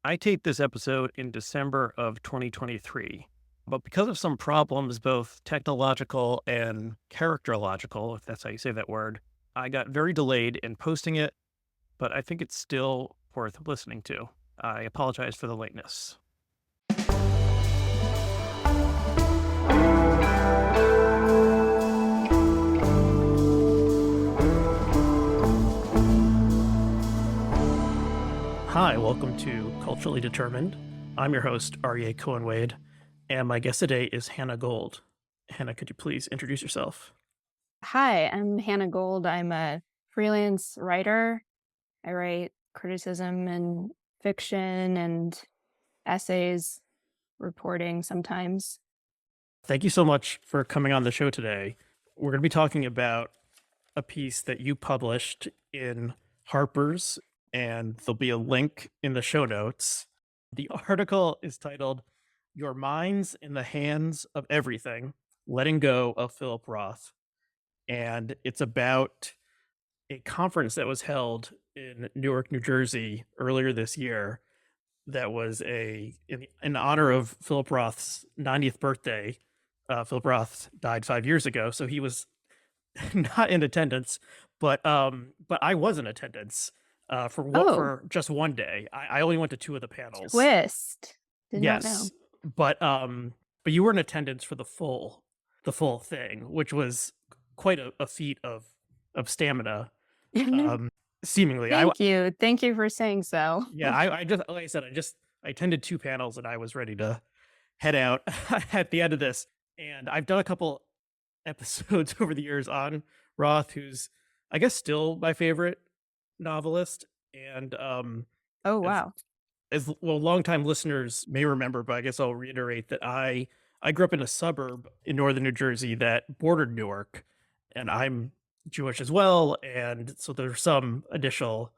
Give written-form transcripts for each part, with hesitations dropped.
I taped this episode in December of 2023, but because of some problems, both technological and characterological, if that's how you say that word, I got very delayed in posting it, but I think it's still worth listening to. I apologize for the lateness. Hi, welcome to Culturally Determined. I'm your host, Aryeh Cohen-Wade, and my guest today is Hannah Gold. Hannah, could you please introduce yourself? Hi, I'm Hannah Gold. I'm a freelance writer. I write criticism and fiction and essays, reporting sometimes. Thank you so much for coming on the show today. We're going to be talking about a piece that you published in Harper's, and there'll be a link in the show notes. The article is titled Your Mind's in the Hands of Everything, Letting Go of Philip Roth. And it's about a conference that was held in Newark, New Jersey earlier this year that was in honor of Philip Roth's 90th birthday. Philip Roth died 5 years ago, so he was not in attendance, but I was in attendance Oh, for just one day. I only went to two of the panels. twist. Did not Yes, know. but you were in attendance for the full thing, which was quite a feat of stamina. Um, seemingly, Thank you. Thank you for saying so. yeah, I just like I said, I attended two panels and I was ready to head out at the end of this. And I've done a couple episodes over the years on Roth, who's I guess still my favorite novelist. And Oh, as wow. well, longtime listeners may remember, but I guess I'll reiterate that I grew up in a suburb in northern New Jersey that bordered Newark, and I'm Jewish as well, and so there's some additional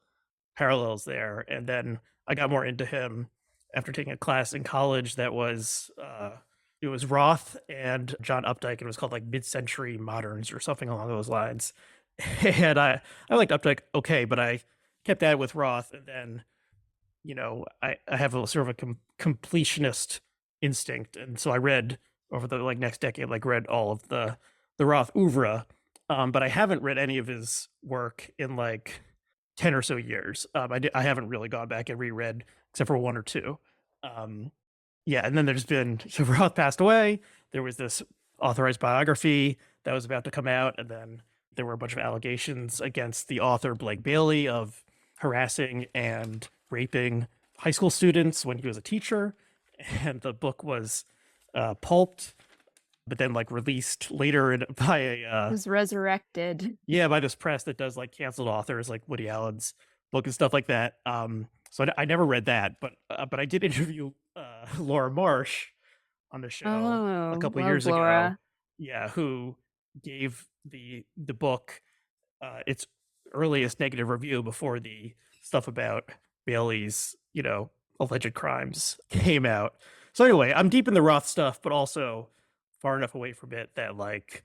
parallels there. And then I got more into him after taking a class in college that was it was Roth and John Updike, and it was called like Mid-Century Moderns or something along those lines. And I liked Updike okay, but I kept at it with Roth, and then I have a sort of a completionist instinct, and so I read over the like next decade, like read all of the Roth oeuvre, but I haven't read any of his work in like 10 or so years. I haven't really gone back and reread except for one or two. Um, yeah, and then there's been so Roth passed away. There was this authorized biography that was about to come out, and then there were a bunch of allegations against the author Blake Bailey of harassing and raping high school students when he was a teacher, and the book was pulped, but then like released later by a Was resurrected. yeah, by this press that does like canceled authors like Woody Allen's book and stuff like that. So I never read that, but I did interview Laura Marsh on the show a Oh, couple of love years ago. Laura. Yeah, who gave the book its earliest negative review before the stuff about Bailey's alleged crimes came out. So anyway, I'm deep in the Roth stuff, but also far enough away from it that like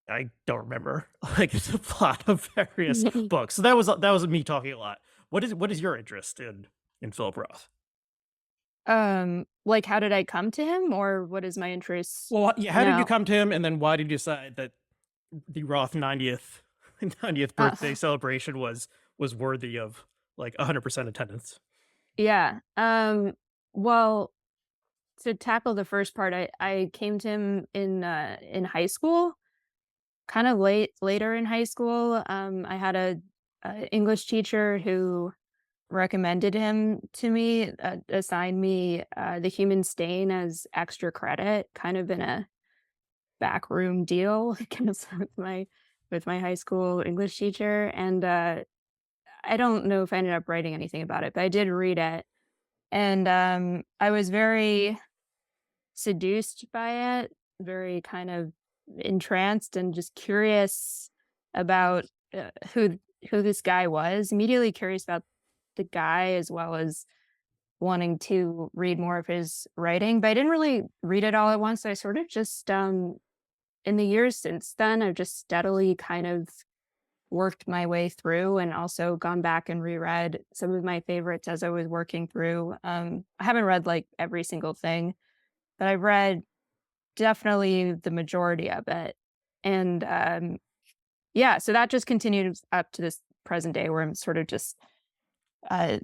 I don't remember like the plot of various books. So that was me talking a lot. What is your interest in Philip Roth? Like, how did I come to him, or what is my interest Well, yeah, how did you now? come to him, and then why did you decide that the Roth 90th 90th Uh, birthday celebration was worthy of like 100% attendance? yeah. Well, to tackle the first part, I came to him in high school, kind of later in high school. I had a English teacher who recommended him to me, assigned me the Human Stain as extra credit, kind of in a backroom deal, because with my high school English teacher, and I don't know if I ended up writing anything about it, but I did read it, and I was very seduced by it, very kind of entranced and just curious about, who this guy was, immediately curious about the guy as well as wanting to read more of his writing, but I didn't really read it all at once. I sort of just, in the years since then, I've just steadily kind of worked my way through and also gone back and reread some of my favorites as I was working through. I haven't read like every single thing, but I've read definitely the majority of it. And yeah, so that just continues up to this present day where I'm sort of just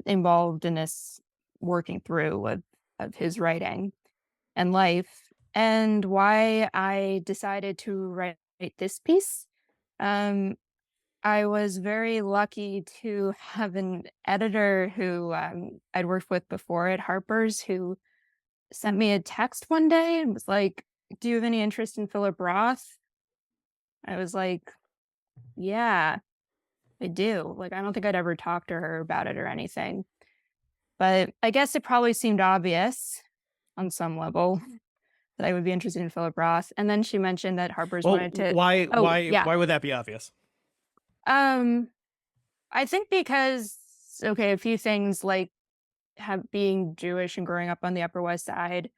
involved in this working through of his writing and life, and why I decided to write this piece. Um, I was very lucky to have an editor who I'd worked with before at Harper's who sent me a text one day and was like, "Do you have any interest in Philip Roth?" I was like, "Yeah, I do." Like, I don't think I'd ever talked to her about it or anything, but I guess it probably seemed obvious on some level that I would be interested in Philip Roth. And then she mentioned that Harper's Well, wanted to. why Oh, why yeah. why would that be obvious? Um, I think because okay, a few things like have being Jewish and growing up on the Upper West Side,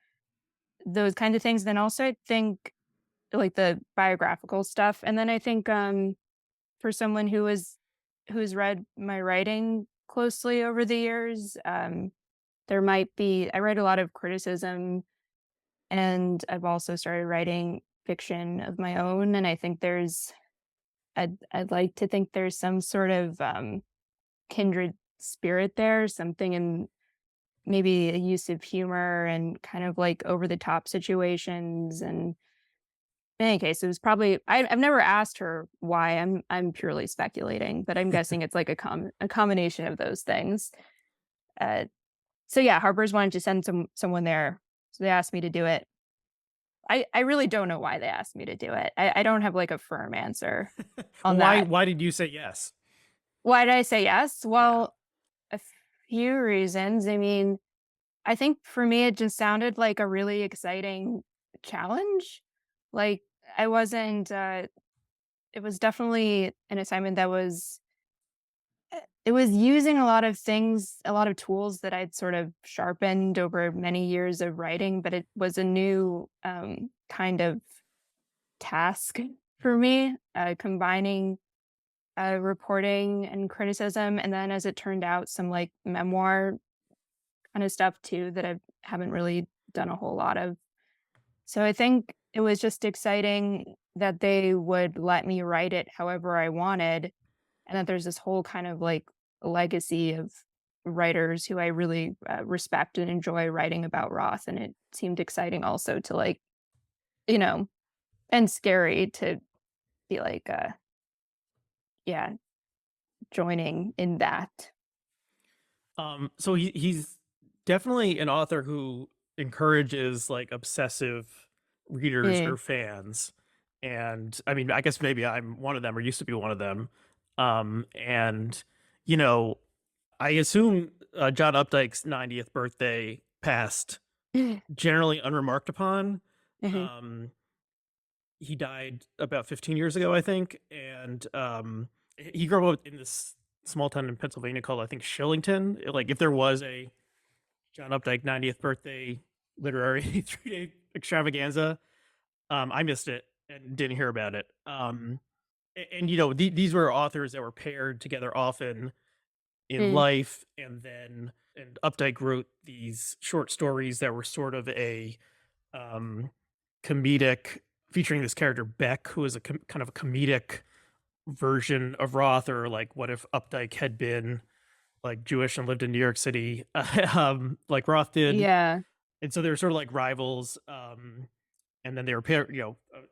those kinds of things. Then also I think like the biographical stuff. And then I think for someone who's read my writing closely over the years, there might be I write a lot of criticism, and I've also started writing fiction of my own. And I think I'd like to think there's some sort of kindred spirit there, something in maybe a use of humor and kind of like over the top situations. And in any case, it was probably I've never asked her why. I'm purely speculating, but I'm guessing it's like a combination of those things. Uh, so yeah, Harper's wanted to send someone there, so they asked me to do it. I really don't know why they asked me to do it. I don't have like a firm answer on Why that. why did you say yes? Why did I say yes? Yeah. Well, a few reasons. I mean, I think for me, it just sounded like a really exciting challenge. Like, I wasn't, it was definitely an assignment that it was using a lot of things, a lot of tools that I'd sort of sharpened over many years of writing, but it was a new kind of task for me, combining reporting and criticism. And then as it turned out, some like memoir kind of stuff too that I haven't really done a whole lot of. So I think it was just exciting that they would let me write it however I wanted, and that there's this whole kind of like legacy of writers who I really respect and enjoy writing about Roth. And it seemed exciting also to like, you know, and scary to be like, yeah, joining in that. So he's definitely an author who encourages like obsessive readers Mm. or fans. And I mean, I guess maybe I'm one of them or used to be one of them. And you know, I assume John Updike's 90th birthday passed generally unremarked upon. Mhm. Um, he died about 15 years ago, I think, and he grew up in this small town in Pennsylvania called, I think, Shillington. Like, if there was a John Updike 90th birthday literary 3 day extravaganza, I missed it and didn't hear about it. And these were authors that were paired together often in Mm. life, and Updike wrote these short stories that were sort of a um, comedic, featuring this character Beck, who is a kind of a comedic version of Roth, or like what if Updike had been like Jewish and lived in New York City, like Roth did. Yeah. And so they were sort of like rivals. And then they were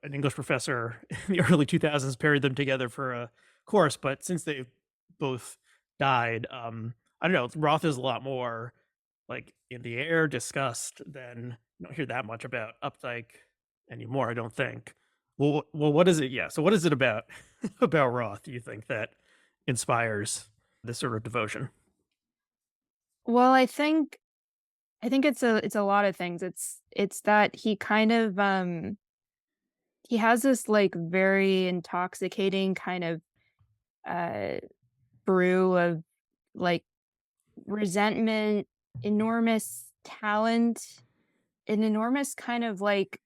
an English professor in the early 2000s paired them together for a course. But since they both died, I don't know. Roth is a lot more like in the air, discussed, than you don't hear that much about Updike anymore, I don't think. Well, what is it? Yeah. So what is it about about Roth, do you think, that inspires this sort of devotion? Well, I think it's a lot of things. It's that he kind of he has this like very intoxicating kind of uh brew of like resentment, enormous talent, an enormous kind of like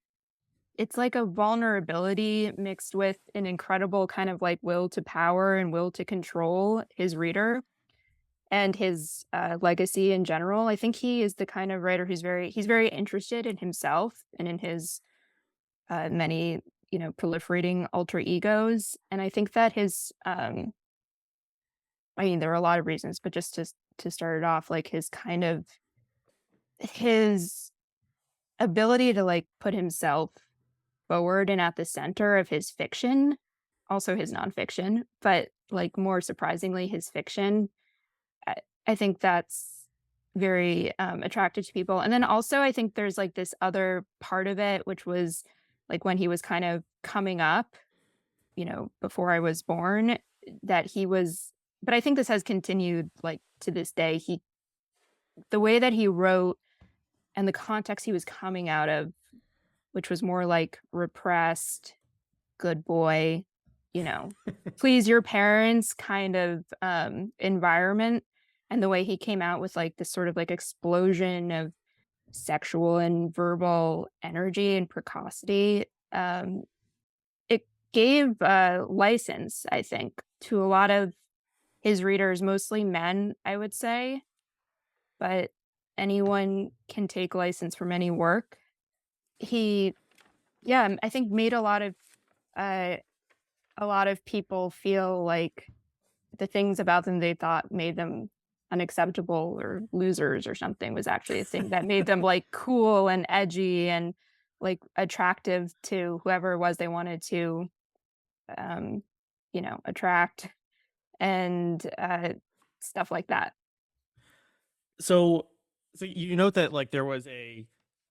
it's like a vulnerability mixed with an incredible kind of like will to power and will to control his reader and his legacy in general. I think he is the kind of writer who's he's very interested in himself and in his many, proliferating alter egos. And I think that I mean, there are a lot of reasons, but just to start it off, like his kind of his ability to like put himself forward and at the center of his fiction, also his nonfiction, but like more surprisingly, his fiction. I, I think that's very attractive to people. And then also, I think there's like this other part of it, which was like when he was kind of coming up, before I was born, that he was, but I think this has continued like to this day. The way that he wrote and the context he was coming out of, which was more like repressed, good boy, you know, please your parents kind of environment. And the way he came out with like this sort of like explosion of sexual and verbal energy and precocity, it gave license, I think, to a lot of his readers, mostly men, I would say, but anyone can take license from any work. He, yeah, I think made uh, a lot of people feel like the things about them they thought made them unacceptable or losers or something was actually a thing that made them like cool and edgy and like attractive to whoever it was they wanted to, um, attract and stuff like that. So, so you note that like there was a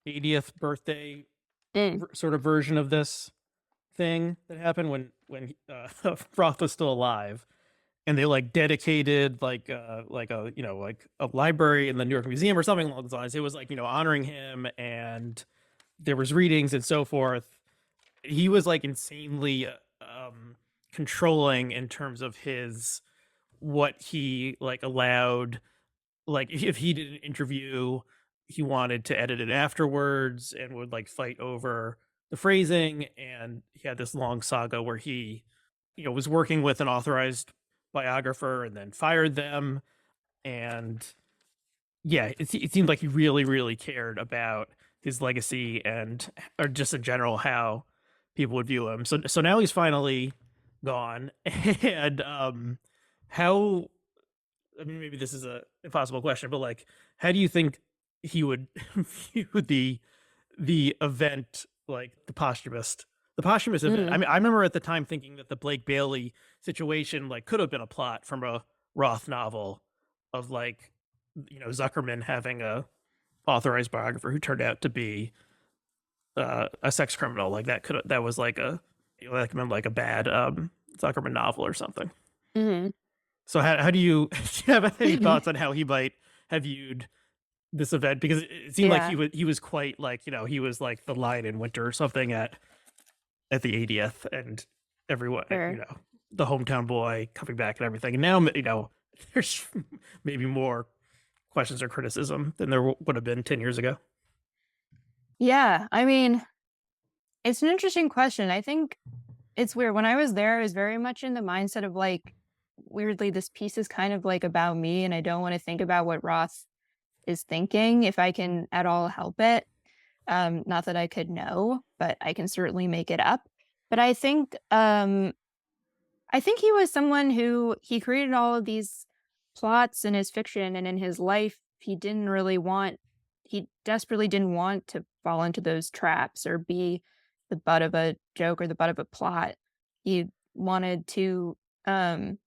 80th birthday Mm. sort of version of this thing that happened when Roth was still alive, and they like dedicated like a like a library in the New York Museum or something along those lines. It was like honoring him, and there was readings and so forth. He was like insanely controlling in terms of his what he like allowed, like if he did an interview, he wanted to edit it afterwards and would like fight over the phrasing. And he had this long saga where he was working with an authorized biographer and then fired them. And yeah, it seemed like he really really cared about his legacy and or just in general how people would view him. So now he's finally gone. And how, I mean, maybe this is a impossible question, but like, how do you think he would view the event, like the posthumous event? I Mm. mean, I remember at the time thinking that the Blake Bailey situation like could have been a plot from a Roth novel of like, Zuckerman having a authorized biographer who turned out to be a sex criminal. Like that was like that could have been like a bad Zuckerman novel or something. Mhm. So how do you, do you have any thoughts on how he might have viewed this event? Because it seemed like Yeah, he was quite like he was like the lion in winter or something at the 80th, and everyone sure. the hometown boy coming back and everything. And now there's maybe more questions or criticism than there would have been 10 years ago. Yeah, I mean, it's an interesting question. I think it's weird. When I was there, I was very much in the mindset of like, weirdly, this piece is kind of like about me, and I don't want to think about what Ross is thinking if I can at all help it. Not that I could know, but I can certainly make it up. But I think he was someone who he created all of these plots in his fiction and in his life. He desperately didn't want to fall into those traps or be the butt of a joke or the butt of a plot. He wanted to, um,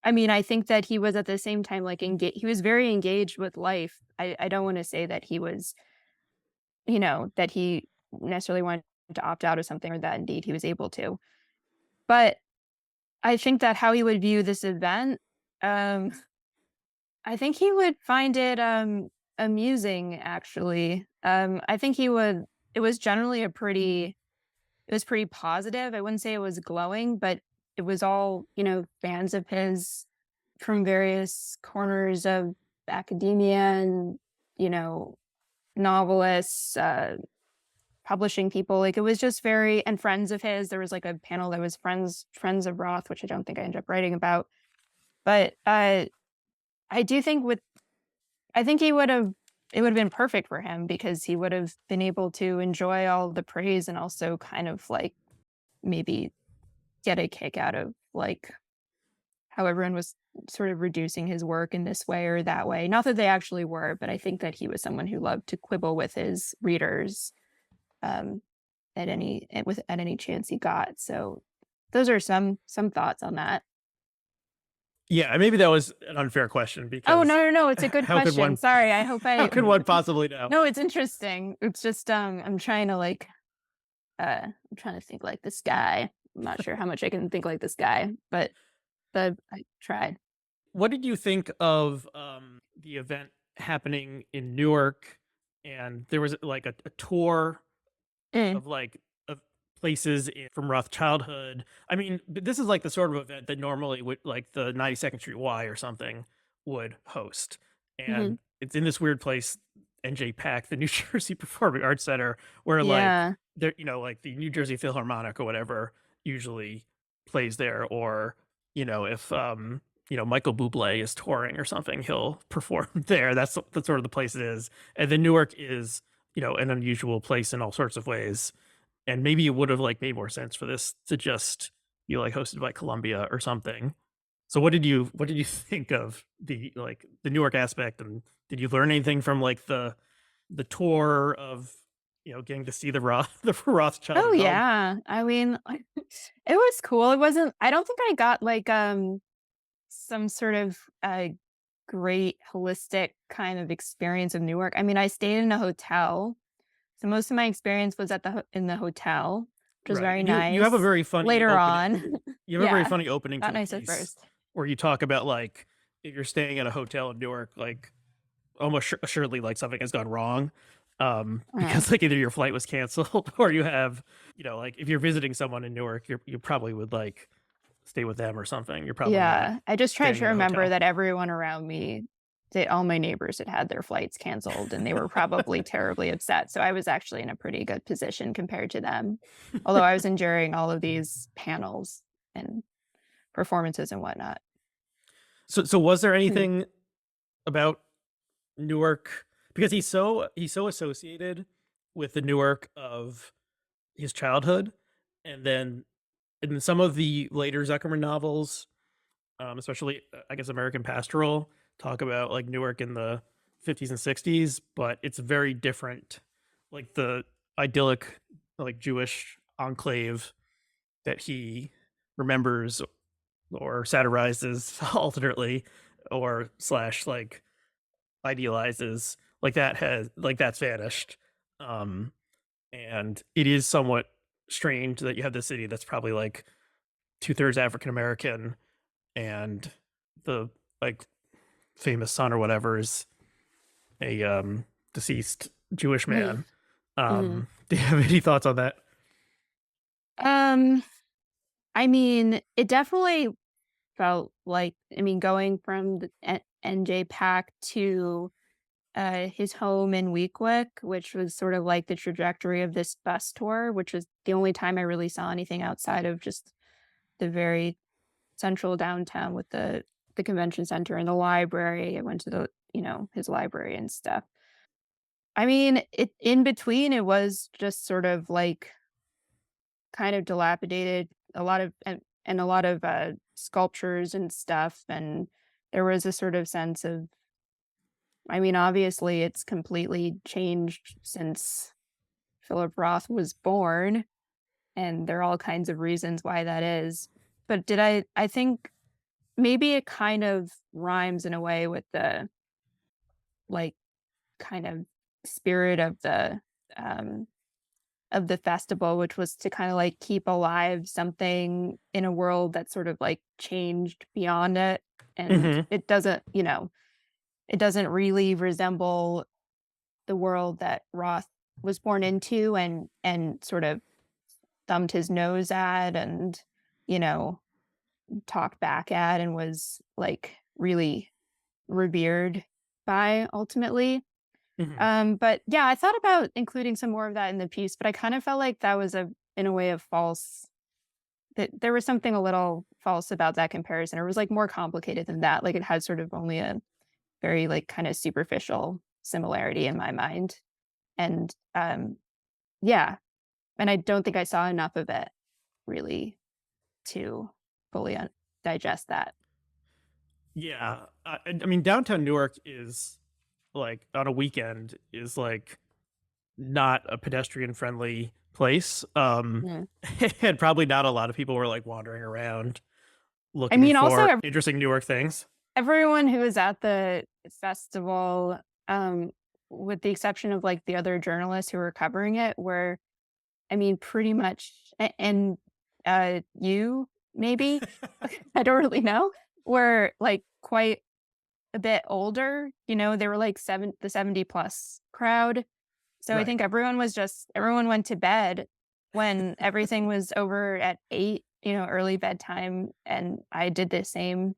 I mean, I think that he was at the same time like he was very engaged with life. I don't want to say that he was, that he necessarily wanted to opt out of something or that indeed he was able to. But I think that how he would view this event, um, I think he would find it, amusing, actually. I think he would it was generally it was pretty positive. I wouldn't say it was glowing, but it was all, fans of his from various corners of academia and, you know, novelists, publishing people. Like, it was just very, and friends of his. There was like a panel that was friends of Roth, which I don't think I ended up writing about. But I do think with I think he would have it would have been perfect for him because he would have been able to enjoy all the praise and also kind of like maybe get a kick out of like how everyone was sort of reducing his work in this way or that way. Not that they actually were, but I think that he was someone who loved to quibble with his readers um, at any chance he got. So those are some thoughts on that. Yeah, maybe that was an unfair question Oh, because no, no, no, it's a good how could question. one Sorry, I hope how I could one possibly know? no, it's interesting. It's just, I'm trying to, like, I'm trying to think like this guy. I'm not sure how much I can think like this guy, but I tried. What did you think of the event happening in Newark? And there was like a tour Mm, of of places from Roth childhood. I mean, this is like the sort of event that normally would like the 92nd Street Y or something would host, mhm. and it's in this weird place, NJ Pack, the New Jersey Performing Arts Center, where like Yeah. there, like the New Jersey Philharmonic or whatever usually plays there, or if Michael Bublé is touring or something, he'll perform there. That's sort of the place it is, and then Newark is an unusual place in all sorts of ways, and maybe it would have like made more sense for this to just be like hosted by Columbia or something. So what did you think of the Newark aspect, and did you learn anything from like the tour of getting to see the Roth the Oh, Rothschild home? yeah. I mean, it was cool. It wasn't I don't think I got, like, some sort of, great holistic kind of experience of Newark. I mean, I stayed in a hotel, so most of my experience was at in the hotel, which was Right, very and you have a nice. very funny Later opening. on You have a very yeah, funny opening to not the nice at piece first. where you talk about like if you're staying at a hotel in Newark, like almost assuredly like something has gone wrong, Uh, because like either your flight was canceled or you have like if you're visiting someone in Newark, you probably would like stay with them or something. You're probably not yeah, I just tried staying to in a remember hotel. that everyone around me that all my neighbors had had their flights canceled, and they were probably terribly upset, so I was actually in a pretty good position compared to them, although I was enduring all of these panels and performances and whatnot. So was there Mm, anything about Newark, because he's so associated with the Newark of his childhood, and then in some of the later Zuckerman novels, especially I guess American Pastoral, talk about like Newark in the 50s and 60s, but it's very different. Like the idyllic, like Jewish enclave that he remembers or satirizes alternately, or slash like idealizes, like that's vanished. Um, and it is somewhat strange that you have this city that's probably like two-thirds African American, and the like famous son or whatever is a deceased Jewish mhm, man. mhm. Do you have any thoughts on that? Um, I mean, it definitely felt like I mean, going from the NJ Pack to his home in Weequahic, which was sort of like the trajectory of this bus tour, which was the only time I really saw anything outside of just the very central downtown with the convention center and the library. I went to his library and stuff. I mean, it in between it was just sort of like kind of dilapidated, a lot of and a lot of sculptures and stuff, and there was a sort of sense of I mean, obviously it's completely changed since Philip Roth was born, and there are all kinds of reasons why that is. But I think maybe it kind of rhymes in a way with the, like, kind of spirit um, of the festival, which was to kinda, like, keep alive something in a world that sort of, like, changed beyond it, and Hmm. it doesn't really resemble the world that Roth was born into and sort of thumbed his nose at and, you know, talked back at and was, like, really revered by ultimately. Mhm. But yeah, I thought about including some more of that in the piece, but I kind of felt like that was in a way of false that there was something a little false about that comparison. It was like more complicated than that. Like it had sort of only a very like kind of superficial similarity in my mind. And yeah, and I don't think I saw enough of it really to fully digest that. Yeah, I mean, downtown Newark is like on a weekend is like not a pedestrian friendly place. Mm. And probably not a lot of people were like wandering around I looking mean, also for interesting Newark things. everyone who was at the festival, with the exception of like the other journalists who were covering it, were I mean, pretty much, and you maybe I don't really know, were like quite a bit older. You know, they were like the 70 plus crowd. So I Right. think everyone went to bed when everything was over at 8, you know, early bedtime, and I did the same,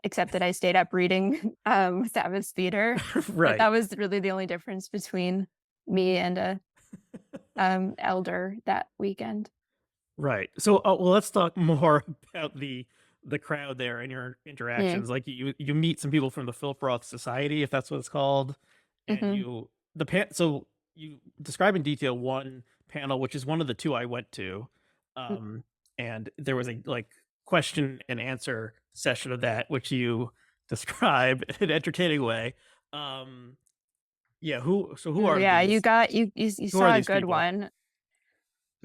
except that I stayed up reading, Sabbath's theater. But Right. that was really the only difference between me and a, elder that weekend. Right. So, well, let's talk more about the crowd there and your Mm, interactions. Like you meet some people from the Philip Roth Society, if that's what it's called, and mhm, so you describe in detail one panel, which is one of the two I went to, mm, um, and there was a like question and answer session of that, which you describe in an entertaining way. Um, yeah. Who are yeah, you these? got you Who are saw a these good people? one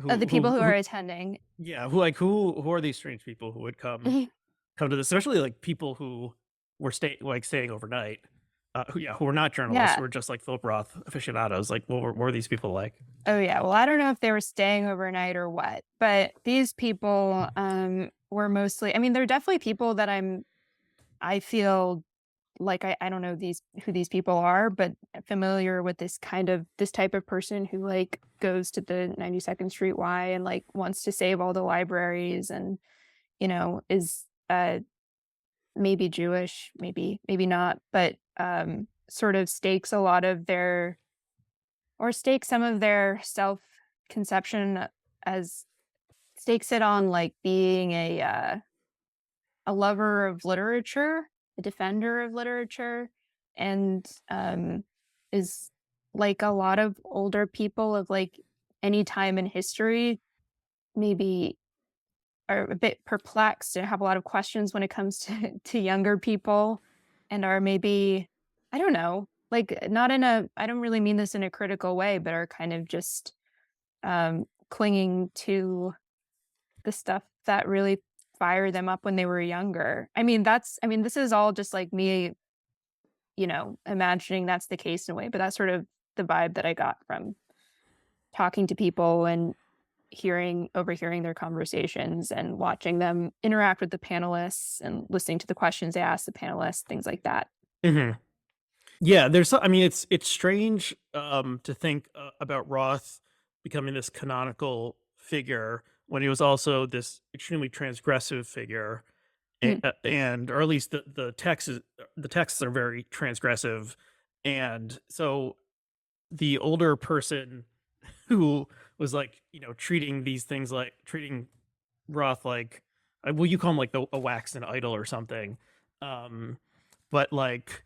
of the people who are attending. Yeah, who are these strange people who would come to this, especially like people who were staying overnight, who were not journalists, Yeah. who were just like Philip Roth aficionados. Like, what were these people like? Oh, yeah. Well, I don't know if they were staying overnight or what, but these people, were mostly I mean, they're definitely people that I feel like I don't know who these people are, but familiar with this type of person who, like, goes to the 92nd Street Y and, like, wants to save all the libraries and, you know, is, maybe Jewish, maybe not, but, sort of stakes some of their self-conception as stakes it on, like, being a lover of literature, a defender of literature, and, is like a lot of older people of, like, any time in history, maybe are a bit perplexed and have a lot of questions when it comes to to younger people and are maybe I don't know, like, not in a I don't really mean this in a critical way, but are kind of just, clinging to the stuff that really fired them up when they were younger. I mean, this is all just, like, me, you know, imagining that's the case in a way, but that's sort of the vibe that I got from talking to people and overhearing their conversations and watching them interact with the panelists and listening to the questions they ask the panelists, things like that. Hmm. Yeah, I mean, it's strange to think about Roth becoming this canonical figure when he was also this extremely transgressive figure, Mm, and or at least the texts are very transgressive, and so the older person who was like, treating these things like treating Roth like, well, you call him like a waxen idol or something. But like,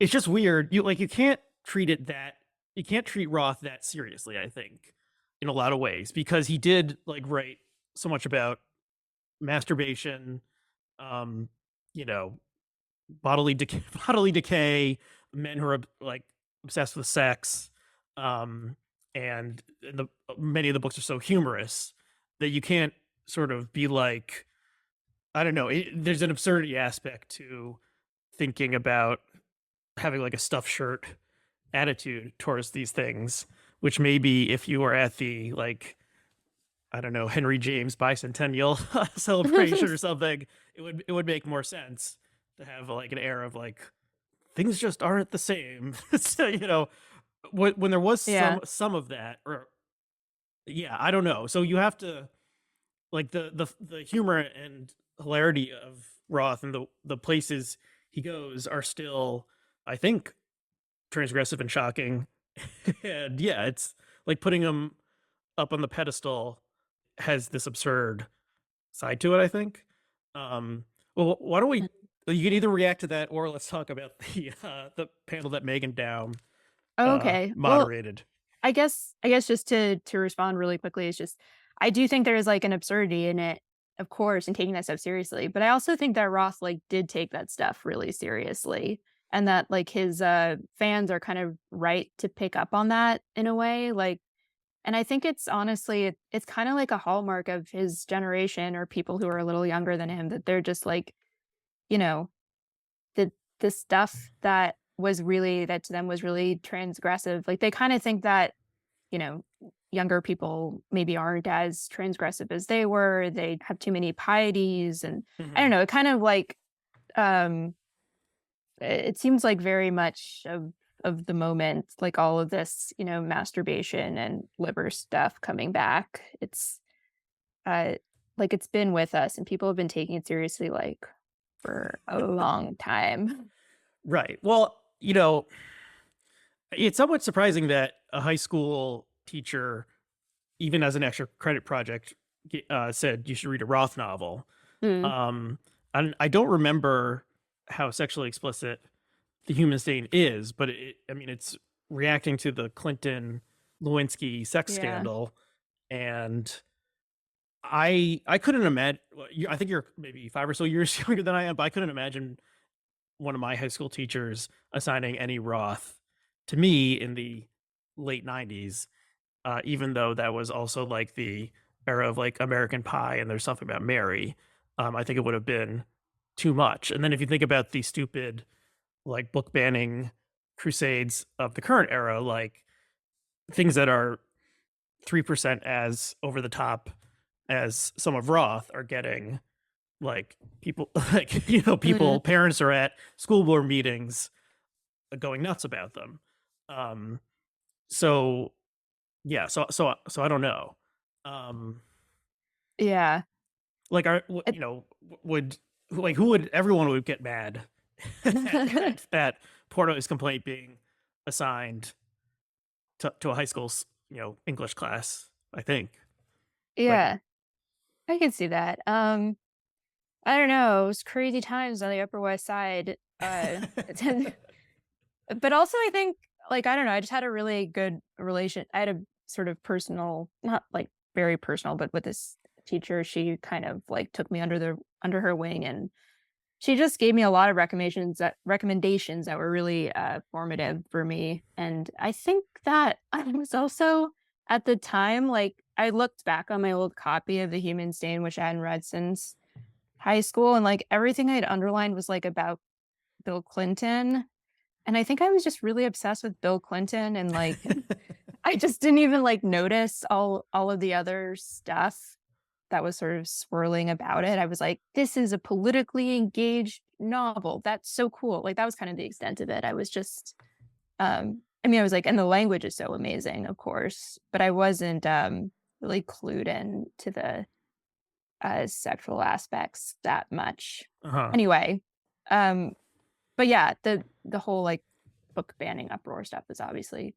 it's just weird. You can't treat it that you can't treat Roth that seriously, I think, in a lot of ways, because he did like write so much about masturbation, um, you know, bodily decay, bodily decay, men who are like obsessed with sex, um, and many of the books are so humorous that you can't sort of be like, I don't know. There's an absurdity aspect to thinking about having like a stuffed shirt attitude towards these things, which maybe if you were at the like, I don't know, Henry James bicentennial celebration or something, it would make more sense to have like an air of like things just aren't the same. So, when there was yeah. some of that, or yeah, I don't know. So you have to like the humor and hilarity of Roth and the places he goes are still, I think, transgressive and shocking. And yeah, it's like putting him up on the pedestal has this absurd side to it, I think. Um, well, why don't we? You can either react to that, or let's talk about the panel that Megan Down Oh, okay. Well, moderated. I guess just to respond really quickly is just I do think there is, like, an absurdity in it, of course, in taking that stuff seriously, but I also think that Roth, like, did take that stuff really seriously, and that, like, his, fans are kind of right to pick up on that in a way, like and I think it's honestly it's kinda like a hallmark of his generation or people who are a little younger than him that they're just, like, you know, the stuff that to them was really transgressive, like, they kinda think that you know, younger people maybe aren't as transgressive as they were. They have too many pieties and I don't Mhm. know, it kind of like um it seems like very much of the moment, like all of this, masturbation and liver stuff coming back. It's uh like it's been with us and people have been taking it seriously like for a long time. Right. Well, it's somewhat surprising that a high school teacher, even as an extra credit project, said you should read a Roth novel. Mm, Um, and I don't remember how sexually explicit The Human Stain is, but I mean, it's reacting to the Clinton Lewinsky sex yeah. scandal, and I couldn't imagine. I think you're maybe 5 or so years younger than I am, but I couldn't imagine one of my high school teachers assigning any Roth to me in the late '90s, even though that was also like the era of like American Pie and there's something about Mary. I think it would have been too much. And then if you think about the stupid like book banning crusades of the current era, like things that are 3% as over the top as some of Roth are getting, like people like Mm, people parents are at school board meetings going nuts about them. Um so yeah, so I don't know. Um yeah. like It, would like who would everyone would get mad at Porto's complaint being assigned to a high school's, English class, I think. Like yeah. I can see that. I don't know, it was crazy times on the Upper West Side, but also I think, like, I don't know, I just had a really good relation I had a sort of personal not, like, very personal, but with this teacher, she kind of, like, took me under her wing, and she just gave me a lot of recommendations that were really, formative for me, and I think that I was also at the time, like, I looked back on my old copy of The Human Stain, which I hadn't read since high school, and, like, everything I'd underlined was, like, about Bill Clinton, and I think I was just really obsessed with Bill Clinton and, like, I just didn't even, like, notice all of the other stuff that was sort of swirling about it. I was like, "This is a politically engaged novel. That's so cool." Like, that was kind of the extent of it. I was just, I mean, I was like and the language is so amazing, of course, but I wasn't, really clued in to the sexual aspects that much. uh-huh. Anyway, um, but yeah, the whole like book banning uproar stuff is obviously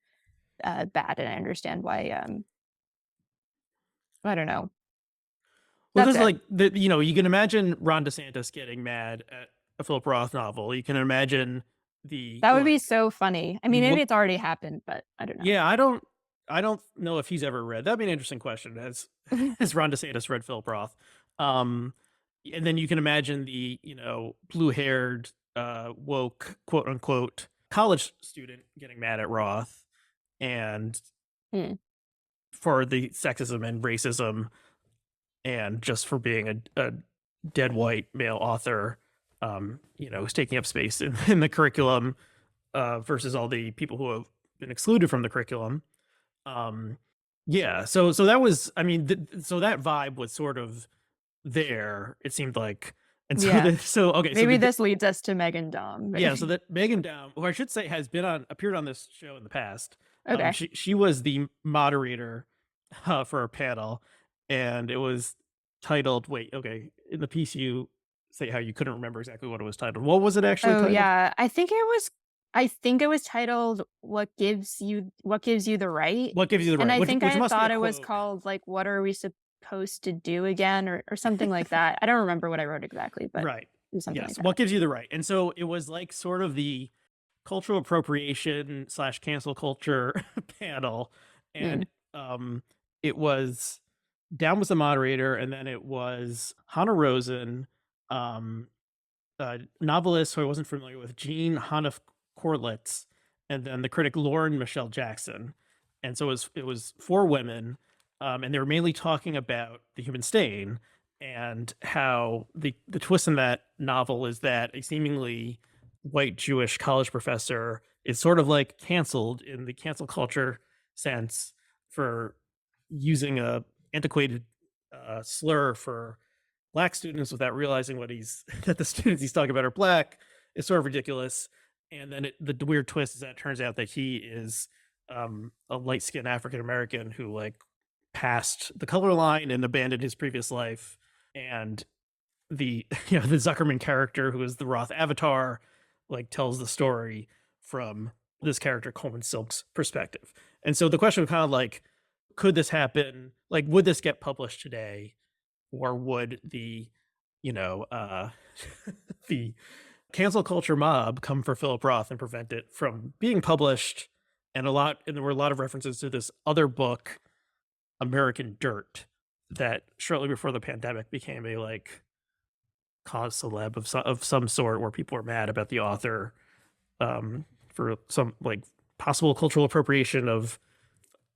bad, and I understand why. I don't know. Well, That's because it. like you can imagine Ron DeSantis getting mad at a Philip Roth novel. You can imagine the That would or be so funny. I the mean, maybe look. it's already happened, but I don't Yeah, I don't know if he's ever read. That'd be an interesting question. Has know. has Ron DeSantis read Philip Roth? Um, and then you can imagine the blue haired woke quote unquote college student getting mad at Roth and Hmm. for the sexism and racism and just for being a dead white male author, who's taking up space in the curriculum versus all the people who have been excluded from the curriculum. Um, yeah, so that was, I mean, so that vibe was sort of there. It seemed like, and so Yeah. so okay, so Maybe this leads us to Megan Dom, yeah, so maybe. that Megan Down, who I should say has appeared on this show in the past. Okay. She was the moderator for a panel, and it was titled. Wait, okay, in the piece you say how you couldn't remember exactly what it was titled. What was it actually Oh, titled? yeah. I think it was I think it was titled What Gives You the Right? What gives you the And right? I think Which I must be a thought it was quote. called, like, What Are We Supposed to Do Again, or something like that. I don't remember what I wrote exactly, but Right. it was something like Yes. that. What gives you the right? And so it was like sort of the cultural appropriation slash cancel culture panel. And Mm, um it was Down was the moderator, and then it was Hannah Rosen, um, novelist who I wasn't familiar with, Jean Hanif Corlitz, and then the critic Lauren Michelle Jackson. And so it was four women, and they were mainly talking about the human stain and how the twist in that novel is that a seemingly white Jewish college professor is sort of like canceled in the cancel culture sense for using a antiquated slur for black students without realizing what he's that the students he's talking about are black is sort of ridiculous. And then the weird twist is that it turns out that he is a light skinned African American who like passed the color line and abandoned his previous life. And the the Zuckerman character, who is the Roth avatar, like tells the story from this character Coleman Silk's perspective. And so the question was kind of like, could this happen? Like, would this get published today? Or would the, you know, the cancel culture mob come for Philip Roth and prevent it from being published? And there were a lot of references to this other book, American Dirt, that shortly before the pandemic became a like cause celeb of some sort, where people were mad about the author for some like possible cultural appropriation of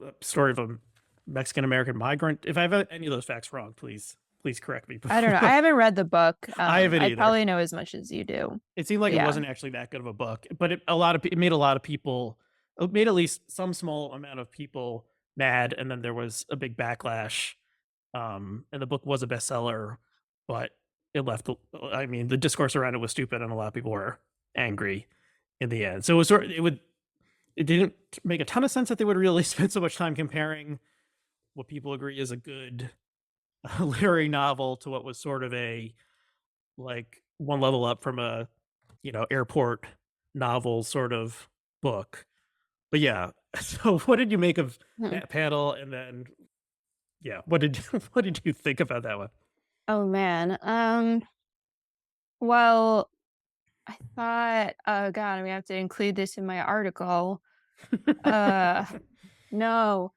a story of a Mexican American migrant. If I have any of those facts wrong, please correct me I don't know. before. I haven't read the book. I haven't I either. probably know as much as you do. It seemed like But it yeah. wasn't actually that good of a book, but it made a lot of people, it made at least some small amount of people mad, and then there was a big backlash. And the book was a bestseller, but it left. I mean, the discourse around it was stupid, and a lot of people were angry in the end. So it was it didn't make a ton of sense that they would really spend so much time comparing what people agree is a good literary novel to what was sort of a like one level up from a airport novel sort of book. But yeah, so what did you make of Hmm. that panel? And then yeah, what did what did you think about that one? Oh, man. Well, I thought, oh god, we have to include this in my article. Uh, no.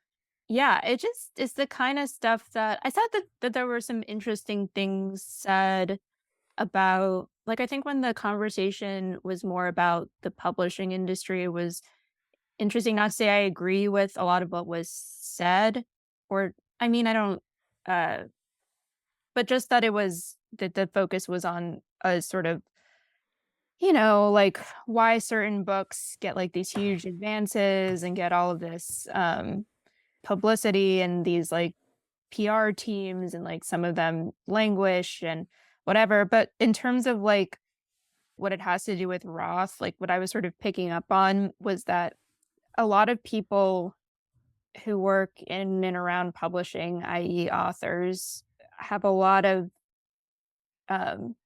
Yeah, it's the kinda stuff that I thought that there were some interesting things said about, like, I think when the conversation was more about the publishing industry, it was interesting. Not to say I agree with a lot of what was said, or I mean, I don't, uh but just that it was that the focus was on a sort of, like, why certain books get, like, these huge advances and get all of this, publicity, and these, like, PR teams, and, like, some of them languish and whatever. But in terms of, like, what it has to do with Roth, like, what I was sort of picking up on was that a lot of people who work in and around publishing, i.e., authors, have a lot of, um,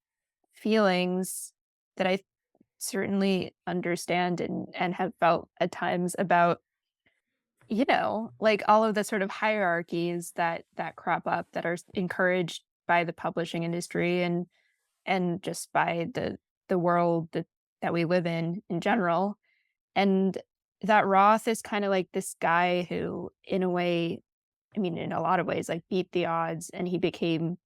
feelings that I certainly understand and have felt at times about, like, all of the sort of hierarchies that crop up, that are encouraged by the publishing industry, and just by the world that we live in general. And that Roth is kind of like this guy who, in a way, I mean, in a lot of ways, like, beat the odds, and he became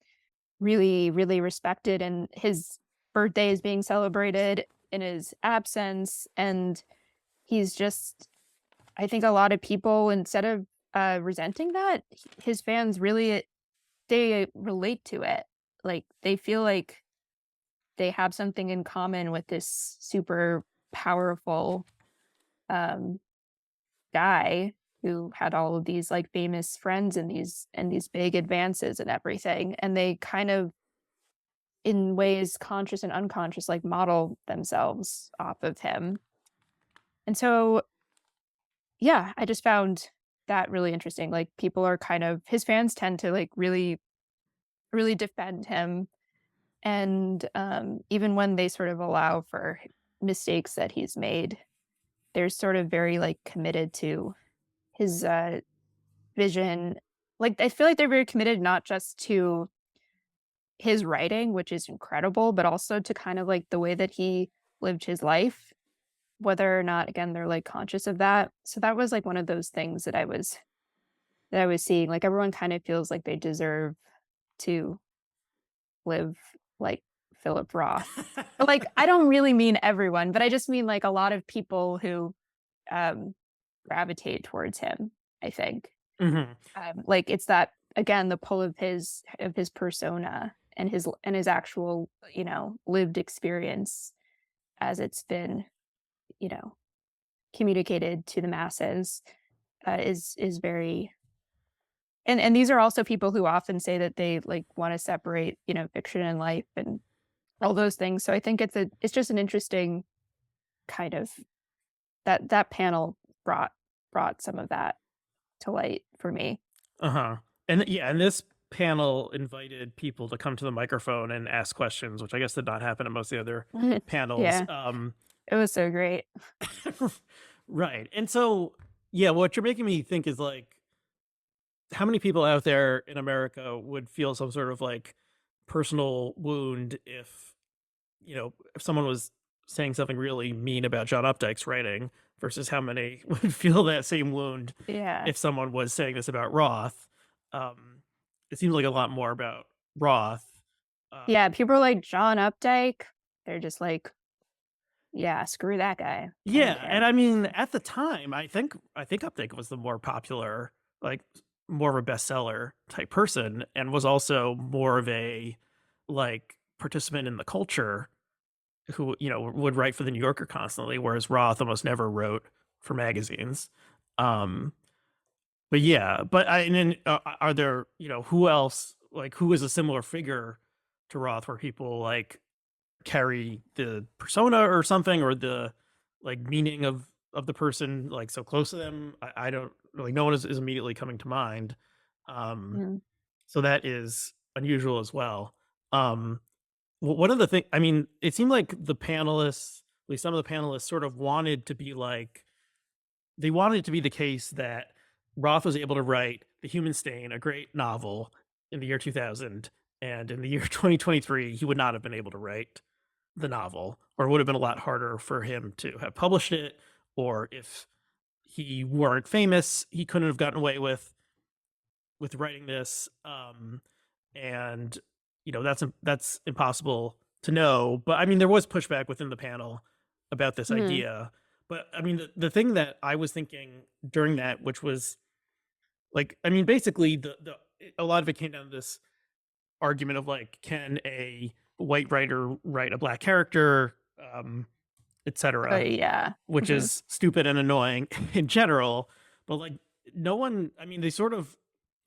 really, really respected, and his birthday is being celebrated in his absence. And he's just, I think a lot of people, instead of resenting that, his fans really, they relate to it. Like, they feel like they have something in common with this super powerful, um, guy who had all of these, like, famous friends, and these big advances and everything. And they kind of, in ways conscious and unconscious, like, model themselves off of him. And so, yeah, I just found that really interesting. Like, people are kind of, his fans tend to, like, really, really defend him. And even when they sort of allow for mistakes that he's made. they're sort of very, like, committed to his, vision. Like, I feel like they're very committed not just to his writing, which is incredible, but also to kind of, like, the way that he lived his life, whether or not, again, they're, like, conscious of that. So that was, like, one of those things that I was seeing, like, everyone kind of feels like they deserve to live like Philip Roth. But, like, I don't really mean everyone, but I just mean, like, a lot of people who, um, gravitate towards him, I think. Mhm. Like, it's that again, the pull of his persona and his actual, lived experience as it's been, you know, communicated to the masses, is very. And these are also people who often say that they, like, wanna separate, fiction and life and all those things. So I think it's just an interesting kind of that panel brought some of that to light for me. Uh-huh. And yeah, and this panel invited people to come to the microphone and ask questions, which I guess did not happen at most of the other panels. Yeah, it was so great. Right. And so, yeah, what you're making me think is like, how many people out there in America would feel some sort of like personal wound if, if someone was saying something really mean about John Updike's writing versus how many would feel that same wound Yeah. if someone was saying this about Roth. Um, it seems like a lot more about Roth. Yeah, people are like, "John Updike?" They're just like, "Yeah, screw that guy. I don't Yeah, and care." I mean, at the time, I think Updike was the more popular, like more of a bestseller type person, and was also more of a like participant in the culture who would write for the New Yorker constantly, whereas Roth almost never wrote for magazines. Um, but yeah, but I and then are there who else like who is a similar figure to Roth where people like carry the persona or something or the like meaning of the person like so close to them. I don't really no one is immediately coming to mind. Um Mhm. so that is unusual as well. Um one of the thing I mean, it seemed like the panelists, at least some of the panelists sort of wanted to be like they wanted it to be the case that Roth was able to write The Human Stain, a great novel in the year 2000, and in the year 2023 he would not have been able to write the novel, or it would have been a lot harder for him to have published it, or if he weren't famous, he couldn't have gotten away with writing this. And that's impossible to know. But I mean, there was pushback within the panel about this Mhm. idea. But I mean, the thing that I was thinking during that, which was like, I mean, basically, the a lot of it came down to this argument of like, can a white writer write a black character? Etc., Yeah. which Mhm. is stupid and annoying in general. But like no one, I mean, they sort of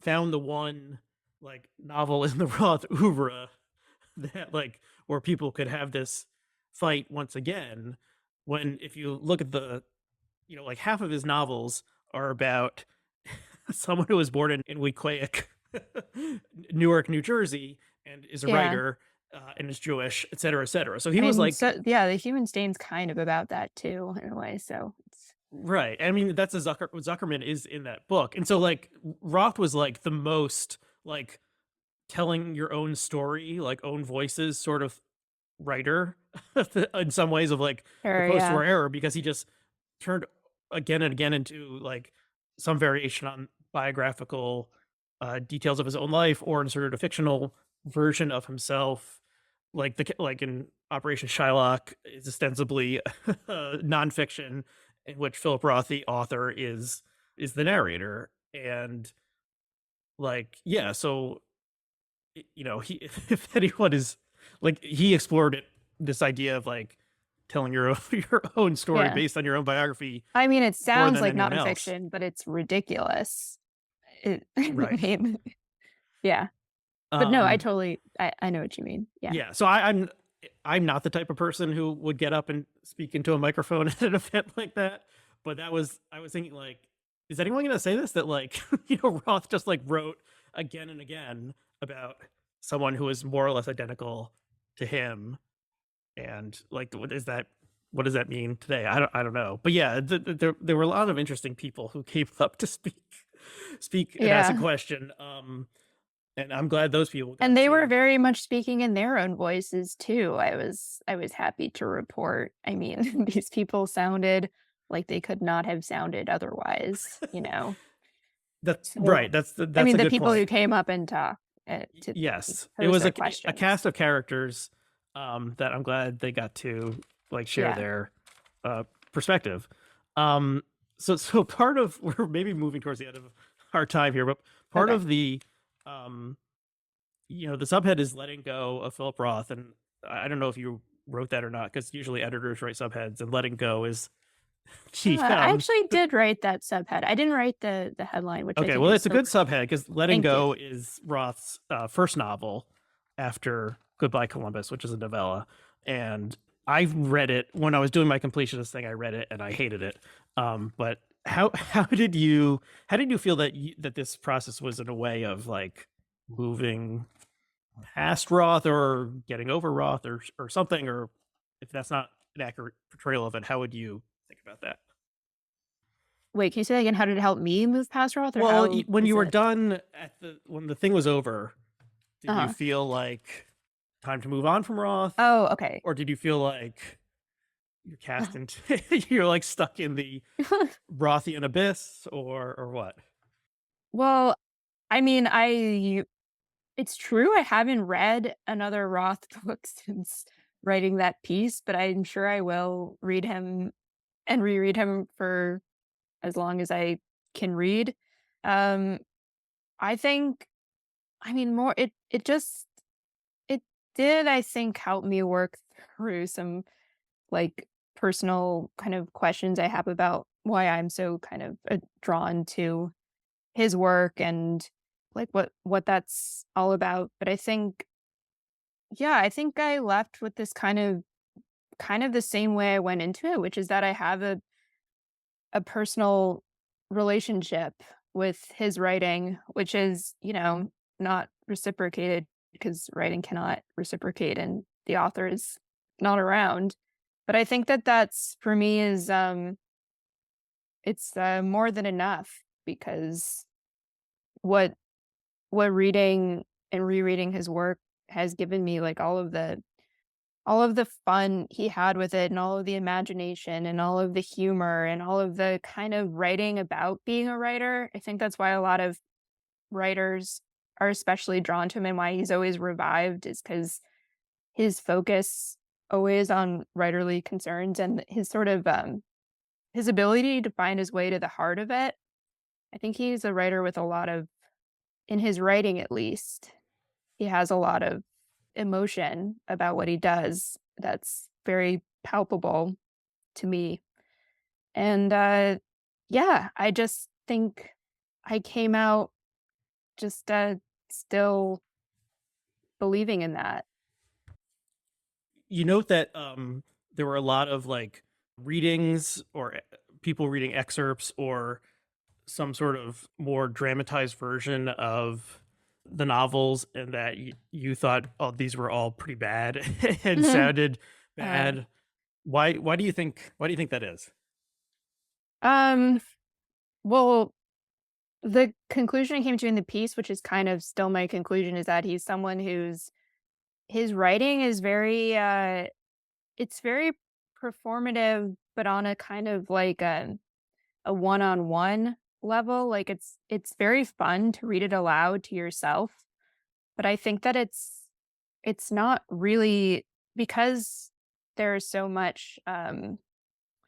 found the one like novel in the Roth oeuvre that like where people could have this fight once again. When if you look at the like half of his novels are about someone who was born in Wequahic, Newark, New Jersey, and is a Yeah. writer and is Jewish, et cetera, et cetera. So he I was mean, like so yeah, The Human Stain's kind of about that too, in a way, so it's. right. I mean, that's a Zuckerman is in that book. And so like Roth was like the most like telling your own story, like own voices sort of writer in some ways of like the Sure, yeah. post-war era because he just turned again and again into like some variation on biographical details of his own life or inserted a fictional version of himself like like in Operation Shylock is ostensibly nonfiction in which Philip Roth, the author, is the narrator, and like yeah, so he if anyone is like he explored it this idea of like telling your own, your own story Yeah. based on your own biography I mean, it more sounds than like anyone else. nonfiction, but it's ridiculous. I Right. mean, yeah. But no, Um I know what you mean. Yeah. Yeah, so I'm not the type of person who would get up and speak into a microphone at an event like that. But that was I was thinking like, is anyone gonna say this? That like, Roth just like wrote again and again about someone who is more or less identical to him. And like is that what does that mean today? I don't know. But yeah, there were a lot of interesting people who came up to speak and ask a Yeah. question. And I'm glad those people And got they were to. very much speaking in their own voices too. I was happy to report. I mean, these people sounded like they could not have sounded otherwise, you know? That's So, right. That's I that's mean, a the good people who point. came up and talked, to me, Yes, it pose was their a cast questions. of characters that I'm glad they got to like share Yeah, their perspective. Um, so part of we're maybe moving towards the end of our time here, but part okay. of the um, the subhead is letting go of Philip Roth, and I don't know if you wrote that or not, because usually editors write subheads, and letting go is the I actually did write that subhead. I didn't write the headline, which I okay, think well, is it's a so good subhead because letting thank you. go is Roth's first novel after Goodbye Columbus, which is a novella, and I read it when I was doing my completionist thing. I read it and I hated it. But how did you feel that that this process was in a way of like moving past Roth or getting over Roth or something, or if that's not an accurate portrayal of it, how would you think about that? Wait, can you say that again? How did it help me move past Roth, or Well, how when is you were it? done at the when the thing was over, did you Uh-huh. feel like time to move on from Roth, Oh, okay. or did you feel like you're cast into you're like stuck in the Rothian abyss, or what? Well, I mean, it's true I haven't read another Roth book since writing that piece, but I'm sure I will read him and reread him for as long as I can read. Um, I think I mean, more it did, I think, help me work through some, like, personal kind of questions I have about why I'm so kind of, drawn to his work and, like, what that's all about, but I think yeah, I think I left with this kind of the same way I went into it, which is that I have a personal relationship with his writing, which is, not reciprocated because writing cannot reciprocate and the author is not around. But I think that that's for me is it's more than enough because what what reading and rereading his work has given me like all of the fun he had with it and all of the imagination and all of the humor and all of the kind of writing about being a writer. I think that's why a lot of writers are especially drawn to him and why he's always revived is because his focus always on writerly concerns and his sort of his ability to find his way to the heart of it. I think he's a writer with a lot of in his writing at least, he has a lot of emotion about what he does that's very palpable to me. And, yeah, I just think I came out just, still believing in that. You note that there were a lot of like readings or people reading excerpts or some sort of more dramatized version of the novels, and that you thought, oh, these were all pretty bad and sounded Uh, bad. Why do you think that is? um, well, the conclusion I came to in the piece, which is kind of still my conclusion, is that he's someone who's his writing is very, it's very performative, but on a kind of like a one-on-one level, like, it's very fun to read it aloud to yourself, but I think that it's not really because there's so much,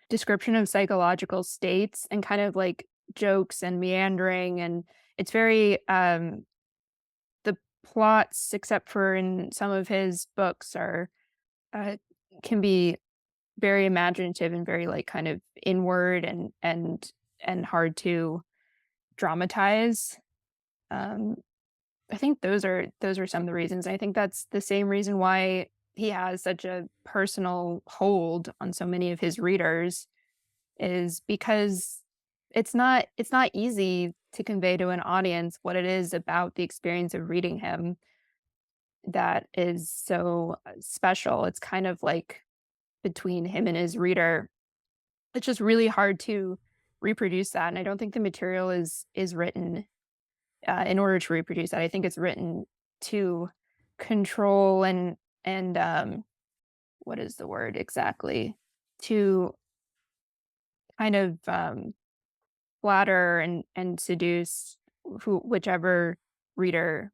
description of psychological states and kind of, like, jokes and meandering, and it's very, the plots, except for in some of his books, are, uh can be very imaginative and very, like, kind of inward and hard to dramatize. Um, I think those are some of the reasons. I think that's the same reason why he has such a personal hold on so many of his readers is because it's not easy to convey to an audience what it is about the experience of reading him that is so special. It's kind of like between him and his reader. It's just really hard to reproduce that, and I don't think the material is written, in order to reproduce that. I think it's written to control and what is the word exactly? To kind of, flatter and seduce who reader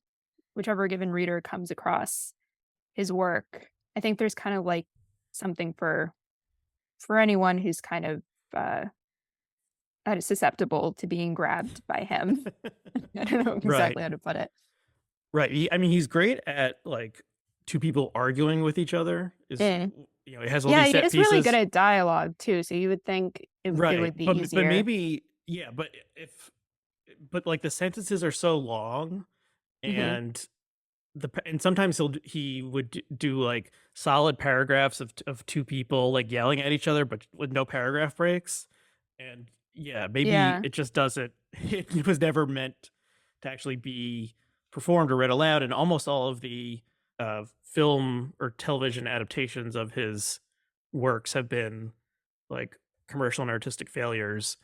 whichever given reader comes across his work. I think there's kind of, like, something for anyone who's kind of, uh, susceptible to being grabbed by him. I don't know Right. exactly how to put it. Right. I mean, he's great at like two people arguing with each other. Is Eh. it has all Yeah, these he set is really good pieces. at dialogue too, so you would think it Right. would be But easier. maybe yeah. But like the sentences are so long, Mhm. and and sometimes he would do like solid paragraphs of two people like yelling at each other, but with no paragraph breaks. And yeah, maybe Yeah. it just doesn't. It was never meant to actually be performed or read aloud. And almost all of the film or television adaptations of his works have been like commercial and artistic failures,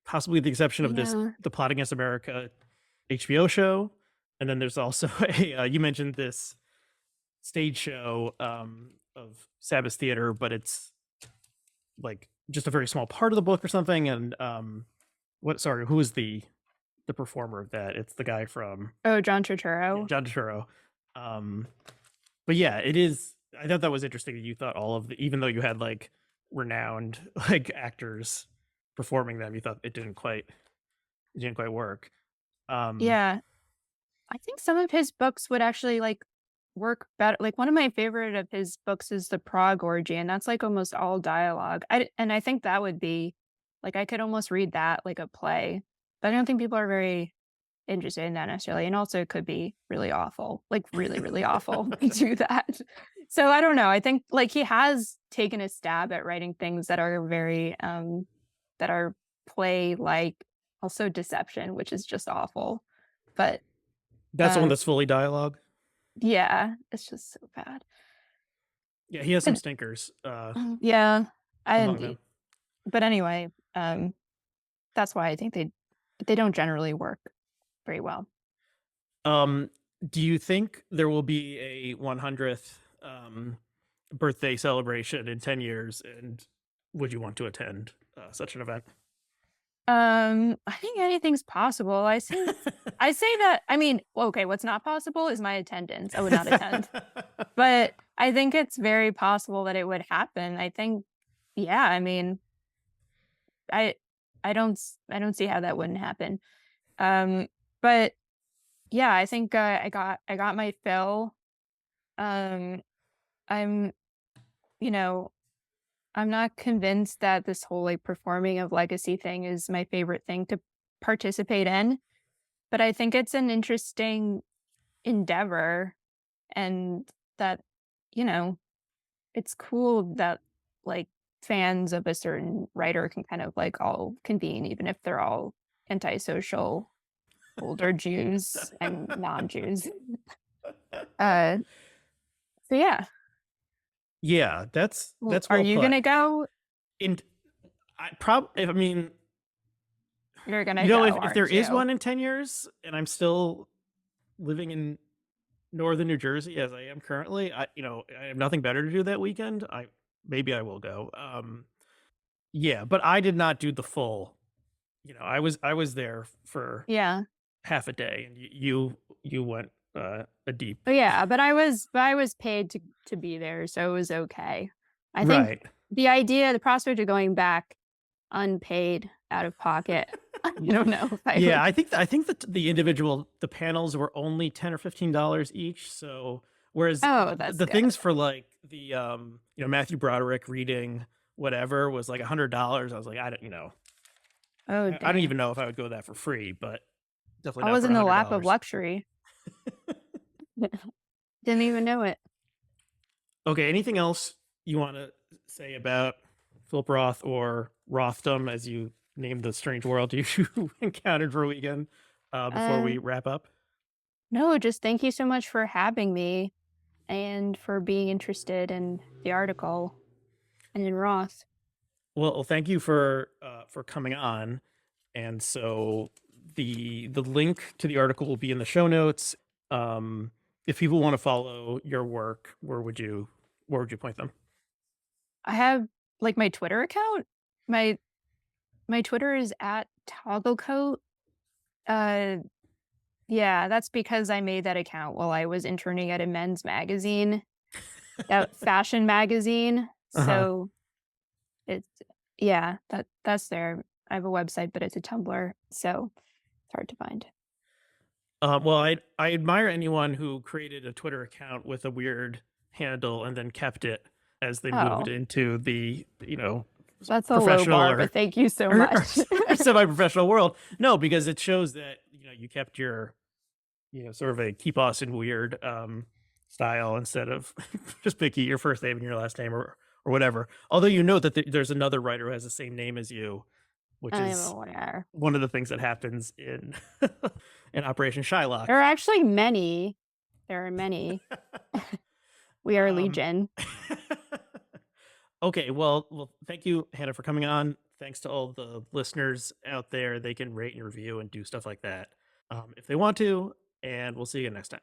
possibly with the exception of Yeah. the Plot Against America HBO show. And then there's also you mentioned this stage show of Sabbath Theater, but it's like just a very small part of the book or something. And who is the performer of that? It's the guy from Oh, John yeah, Turturro? John Turturro. Um, but yeah, it is. I thought that was interesting that you thought all of the, even though you had like renowned like actors performing them, you thought it didn't quite work. Um, Yeah. I think some of his books would actually, like, work better. Like, one of my favorite of his books is The Prague Orgy, and that's, like, almost all dialogue. I think that would be like, I could almost read that like a play, but I don't think people are very interested in that necessarily, and also it could be really awful, like, really, really awful to do that. So, I don't know, I think, like, he has taken a stab at writing things that are very, that are play-like, also deception, which is just awful, but, that's the one um that's fully dialogue. yeah, it's just so bad. Yeah, he has some But stinkers yeah, among and them. but anyway, that's why I think they don't generally work very well. Um, do you think there will be a 100th birthday celebration in 10 years? And would you want to attend such an event? I think anything's possible. I say that I mean, well, okay, what's not possible is my attendance. I would not attend. But I think it's very possible that it would happen. I think yeah, I mean, I I don't see how that wouldn't happen. Um, but yeah, I think I got my fill. Um, I'm you know, I'm not convinced that this whole like performing of legacy thing is my favorite thing to participate in, but I think it's an interesting endeavor and that, you know, it's cool that like fans of a certain writer can kind of like all convene, even if they're all antisocial older Jews and non-Jews. Uh, so yeah. Yeah, Well, that's are well you put. gonna go? And I mean, You're gonna go, if there aren't is you? one in 10 years and I'm still living in northern New Jersey as I am currently, I have nothing better to do that weekend. Maybe I will go. Yeah, but I did not do the full, I was there for Yeah. half a day, and you went a deep. But yeah, but I was paid to be there, so it was okay. I think Right. the prospect of going back unpaid out of pocket, I don't know if I Yeah, would. I think that the panels were only $10 or $15 each. So whereas Oh, that's the good. things for like the Matthew Broderick reading whatever was like $100. I was like, Oh, I don't dang. even know if I would go that for free, but definitely I not was for a in the hundred lap of dollars. luxury. Didn't even know it. Okay, anything else you want to say about Philip Roth or Rothdom, as you named the strange world you encountered for a weekend, before Uh, we wrap up? no, just thank you so much for having me and for being interested in the article. and in Roth. Well, thank you for coming on. And so the link to the article will be in the show notes. If people want to follow your work, where would you point them? I have, like, my Twitter account? My my Twitter is at togglecoat. Uh, yeah, that's because I made that account while I was interning at a men's magazine, a fashion magazine, Uh-huh. so it's yeah, that's there. I have a website, but it's a Tumblr, so it's hard to find. Well, I admire anyone who created a Twitter account with a weird handle and then kept it as they moved Oh, into the, that's a low professional bar, or but thank you so or much. semi-professional world. No, because it shows that, you kept your, sort of a keep us in weird style instead of just picky your first name and your last name or whatever. Although you note that there's another writer who has the same name as you, which I am is aware. one of the things that happens in in Operation There are Shylock. actually many. There are many. We are um, legion. okay, well, thank you, Hannah, for coming on. Thanks to all the listeners out there. They can rate and review and do stuff like that if they want to. And we'll see you again next time.